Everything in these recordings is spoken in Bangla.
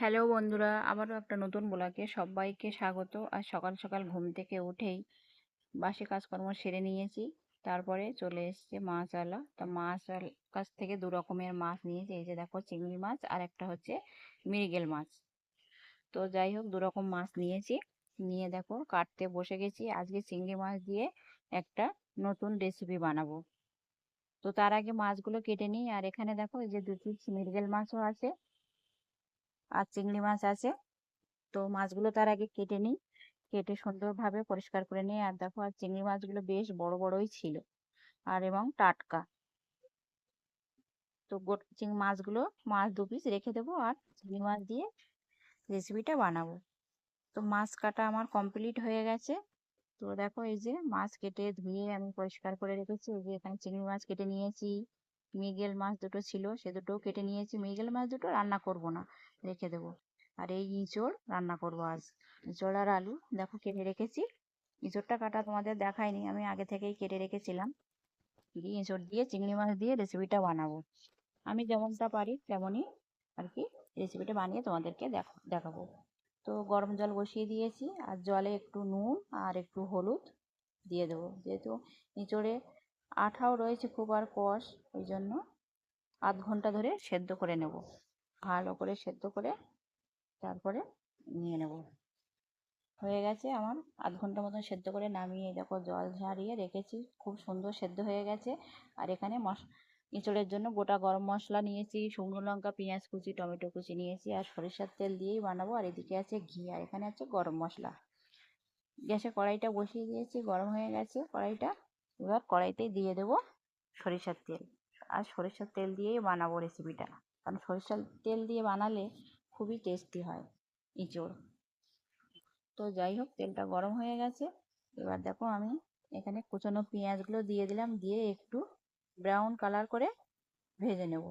হ্যালো বন্ধুরা, আবারও একটা নতুন ব্লগে সবাইকে স্বাগত। আর সকাল সকাল ঘুম থেকে উঠেই বাসি কাজকর্ম সেরে নিয়েছি। তারপরে চলে এসেছে মাছওয়ালা। তা মাছওয়ালার কাছ থেকে দু রকমের মাছ নিয়েছি। এই যে দেখো, চিংড়ি মাছ আর একটা হচ্ছে মৃগেল মাছ। তো যাই হোক, দু রকম মাছ নিয়েছি। নিয়ে দেখো কাটতে বসে গেছি। আজকে চিংড়ি মাছ দিয়ে একটা নতুন রেসিপি বানাবো। তো তার আগে মাছগুলো কেটে নিই। আর এখানে দেখো, এই যে দু পিস মৃগেল মাছও আছে আর চিংড়ি মাছ আছে। তো মাছগুলো তার আগে কেটে নিই। কেটে সুন্দরভাবে পরিষ্কার করে নিই। আর দেখো, আর চিংড়ি মাছগুলো বেশ বড় বড়ই ছিল আর এবং টাটকা। তো মাছগুলো দু পিস রেখে দেবো আর চিংড়ি মাছ দিয়ে রেসিপিটা বানাবো। তো মাছ কাটা আমার কমপ্লিট হয়ে গেছে। তো দেখো, এই যে মাছ কেটে ধুয়ে আমি পরিষ্কার করে রেখেছি। এই যে এখানে চিংড়ি মাছ কেটে নিয়েছি। মৃগেল মাছ দুটো ছিল, সে দুটোও কেটে নিয়েছি। মৃগেল মাছ দুটো রান্না করব না, রেখে দেবো। আর এই ইঁচড় রান্না করব আজ। ইঁচড় আর আলু দেখো কেটে রেখেছি। ইঁচড়টা কাটা তোমাদের দেখাইনি, আমি আগে থেকেই কেটে রেখেছিলাম। দিয়ে এঁচোড় দিয়ে চিংড়ি মাছ দিয়ে রেসিপিটা বানাবো। আমি যেমনটা পারি তেমনই আর কি রেসিপিটা বানিয়ে তোমাদেরকে দেখাবো। তো গরম জল বসিয়ে দিয়েছি আর জলে একটু নুন আর একটু হলুদ দিয়ে দেবো। যেহেতু এঁচোড়ে আঠাও রয়েছে খুব আর কষ, ওই জন্য আধ ঘন্টা ধরে সেদ্ধ করে নেব। ভালো করে সেদ্ধ করে তারপরে নিয়ে নেব। হয়ে গেছে আমার আধ ঘন্টা মতন সেদ্ধ করে নামিয়ে দেখো জল ঝারিয়ে রেখেছি। খুব সুন্দর সেদ্ধ হয়ে গেছে। আর এখানে এঁচোড়ের জন্য গোটা গরম মশলা নিয়েছি, শুকনো লঙ্কা, পেঁয়াজ কুচি, টমেটো কুচি নিয়েছি আর সরিষার তেল দিয়েই বানাবো। আর এদিকে আছে ঘি আর এখানে আছে গরম মশলা। গ্যাসে কড়াইটা বসিয়ে দিয়েছি, গরম হয়ে গেছে কড়াইটা। এবার কড়াইতেই দিয়ে দেবো সরিষার তেল। আর সরিষার তেল দিয়েই বানাবো রেসিপিটা, কারণ সরিষার তেল দিয়ে বানালে খুবই টেস্টি হয় এঁচোড়। তো যাই হোক, তেলটা গরম হয়ে গেছে। এবার দেখো, আমি এখানে কুচানো পেঁয়াজগুলো দিয়ে দিলাম, দিয়ে একটু ব্রাউন কালার করে ভেজে নেব।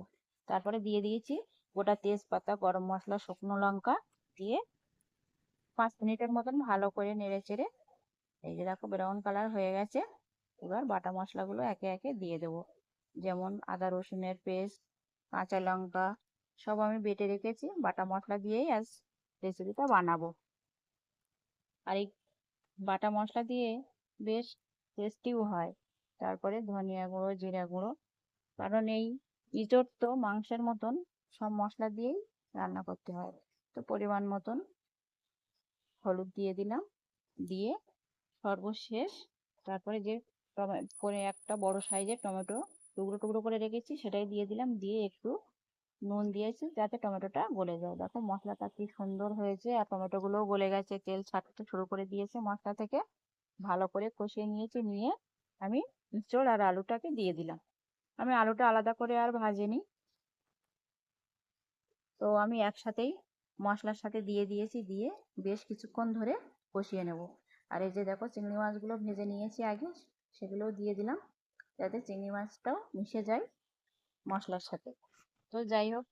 তারপরে দিয়ে দিয়েছি গোটা তেজপাতা, গরম মশলা, শুকনো লঙ্কা দিয়ে 5 মিনিটের মতন ভালো করে নেড়ে চেড়ে, এই যে দেখো ব্রাউন কালার হয়ে গেছে। এবার বাটা মশলাগুলো একে একে দিয়ে দেবো। যেমন আদা রসুনের পেস্ট, কাঁচা লঙ্কা সব আমি বেটে রেখেছি। বাটা মশলা দিয়েই আজ রেসিপিটা বানাবো। আর এই বাটা মশলা দিয়ে বেশ টেস্টিও হয়। তারপরে ধনিয়া গুঁড়ো, জিরা গুঁড়ো, কারণ এই ইঁচড় তো মাংসের মতন সব মশলা দিয়েই রান্না করতে হয়। তো পরিমাণ মতন হলুদ দিয়ে দিলাম। দিয়ে সর্বশেষ তারপরে যে করে একটা বড় সাইজের টমেটো টুকরো টুকরো করে রেখেছি সেটাই দিয়ে দিলাম। দিয়ে একটু নুন দিয়েছি যাতে টমেটোটা গলে যায়। দেখো মশলাটা কি সুন্দর হয়েছে আর টমেটোগুলোও গলে গেছে, তেল ছাড়তে শুরু করে দিয়েছে মশলা থেকে। ভালো করে কষিয়ে নিয়েছি। নিয়ে আমি এঁচোড় আর আলুটাকে দিয়ে দিলাম। আমি আলুটা আলাদা করে আর ভাজিনি, তো আমি একসাথেই মশলার সাথে দিয়ে দিয়েছি। দিয়ে বেশ কিছুক্ষণ ধরে কষিয়ে নেব। আর এই যে দেখো, চিংড়ি মাছগুলো ভেজে নিয়েছি আগে, সেগুলোও দিয়ে দিলাম যাতে চিংড়ি মাছটাও মিশে যায় মশলার সাথে। তো যাই হোক,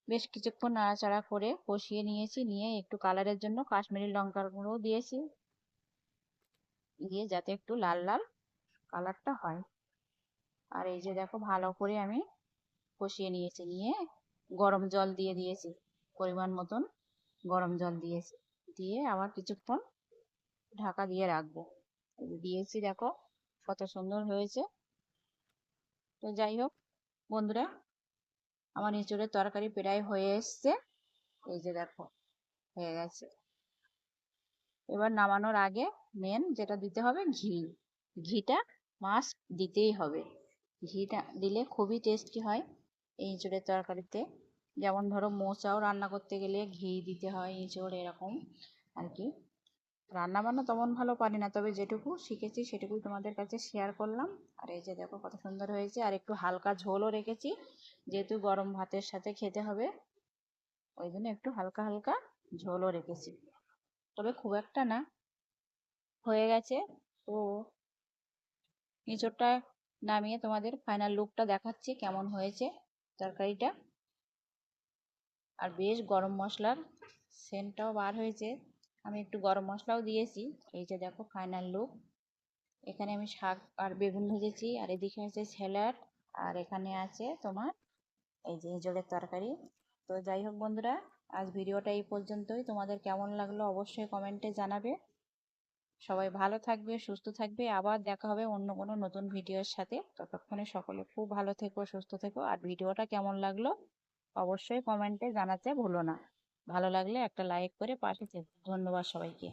বেশ কিছুক্ষণ নাড়াচাড়া করে কষিয়ে নিয়েছি। নিয়ে একটু কালারের জন্য কাশ্মীরি লঙ্কার গুঁড়োও দিয়েছি, দিয়ে যাতে একটু লাল লাল কালারটা হয়। আর এই যে দেখো, ভালো করে আমি কষিয়ে নিয়েছি। নিয়ে গরম জল দিয়ে দিয়েছি, পরিমাণ মতন গরম জল দিয়েছি। দিয়ে আবার কিছুক্ষণ ঢাকা দিয়ে রাখবো। এই যে দিয়েছি, দেখো কত সুন্দর হয়েছে। তো যাই হোক বন্ধুরা, আমার এঁচোড়ের তরকারি প্রায় হয়ে এসছে। এই যে দেখো হয়ে গেছে। এবার নামানোর আগে মেন যেটা দিতে হবে ঘি। ঘিটা মাস্ট দিতেই হবে। ঘিটা দিলে খুবই টেস্টি হয় এই এঁচোড়ের তরকারিতে। যেমন ধরো মোচাও রান্না করতে গেলে ঘি দিতে হয়, এঁচোড় এরকম আর কি। রান্না বান্না তেমন ভালো পারি না, তবে যেটুকু শিখেছি সেটুকুই তোমাদের কাছে শেয়ার করলাম। আর এই যে দেখো কত সুন্দর হয়েছে। আর একটু হালকা ঝোলও রেখেছি, যেহেতু গরম ভাতের সাথে খেতে হবে, ওই জন্য একটু হালকা হালকা ঝোলও রেখেছি, তবে খুব একটা না। হয়ে গেছে। তো এঁচোড়টা নামিয়ে তোমাদের ফাইনাল লুকটা দেখাচ্ছি কেমন হয়েছে তরকারিটা। আর বেশ গরম মশলার সেন্টটাও বার হয়েছে, আমি একটু গরম মশলাও দিয়েছি। এই যে দেখো ফাইনাল লুক। এখানে আমি শাক আর বেগুন ভেজেছি, আর এদিকে আছে স্যালাড, আর এখানে আছে তোমার এই যে এঁচোড়ের তরকারি। তো যাই হোক বন্ধুরা, আজ ভিডিওটা এই পর্যন্তই। তোমাদের কেমন লাগলো অবশ্যই কমেন্টে জানাবে। সবাই ভালো থাকবে, সুস্থ থাকবে। আবার দেখা হবে অন্য কোনো নতুন ভিডিওর সাথে। ততক্ষণে সকলে খুব ভালো থেকো, সুস্থ থেকো। আর ভিডিওটা কেমন লাগলো অবশ্যই কমেন্টে জানাতে ভুলো না। ভালো লাগলে একটা লাইক করে পাশে থেকো। ধন্যবাদ সবাইকে।